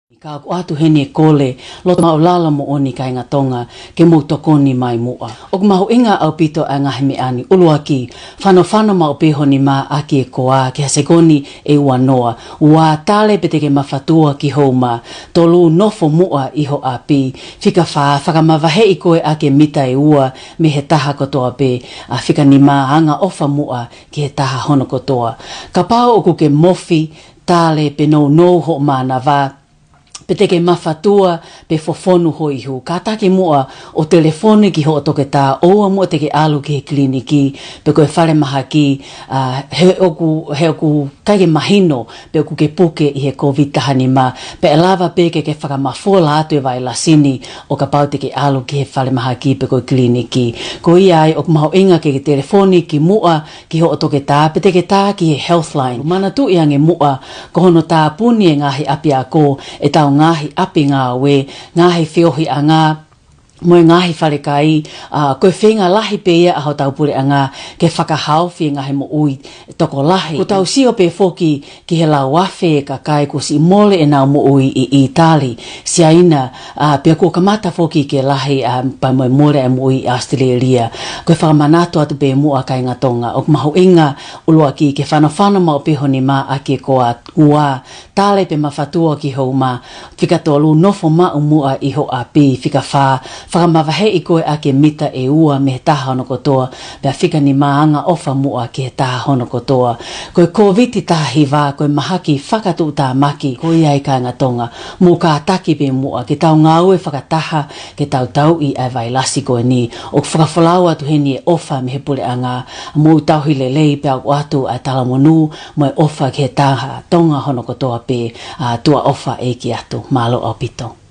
Ka ko atu hene kole lo ma lala mo oni kai nga tonga ke mo tokoni mai mua o ma ho inga au pito anga hemi ani uluaki fano ma o peho ni ma aki koa ke sekoni e wanoa wa tale pete ke mafatua ki homa tolu nofo mua iho api fika fa ma vahe i koe ake mita e ua me he taha kotoa pe fika ni ma anga ofa mua ki he taha hono kotoa ka pao o ke mofi tale pe no ho mana va pete ke mafatua pe fofonu ho ihu ka take mua o telefone ki ho toke ta o mo te ke alu ki kliniki pe ko fale mahaki he oku kage mahino pe ku ke puke i he covid tahani ma pe lava pe ke faka mafola atu vai la sini o ka pau te ke alu ki he fale mahaki pe ko kliniki ko ia o ma inga ke telefone ki mua ki ho toke ta pete ke ta ki healthline mana tu iange mua ko hono ta puni ngahi apia ko e tau ngahi api ngā we, ngahi whiohi a ngā, mo ngahi wharekai, koe whenga lahi pe ia aho tau pure a ngā, ke whakahau whi ngahi mo ui toko lahi. Ko tau sio pe foki ki he lau wafe ka kai ko si mole e nau mo ui i Itali. Sia ina, pia ko kamata foki ke lahi pa mo mole e mo ui i Australia. Koe whakamanato atu pe mua kai ngā tonga. O mahu inga ulua ki ke whanawhana ma o peho ni ma ake koa ua. Tale pe mafatua ki hou ma, whika tolu nofo ma umua i ho api, whika whakamawahe i koe ake mita e ua me he taha hono kotoa, pia whika ni maanga ofa mua ki he taha hono kotoa. Koe koviti taha hiva, koe mahaki whakatu ta maki, koe iai ka ngā tonga, mu ka taki pe mua, ke tau ngaue whakataha, ke tau i ai vai lasi koe ni, o whakawhalau atu heni e ofa me he pule anga, mu tau hile lei pia o atu ai talamonu, mo e ofa ki he taha tonga hono kotoa pe tua ofa e ki atu malo o pito.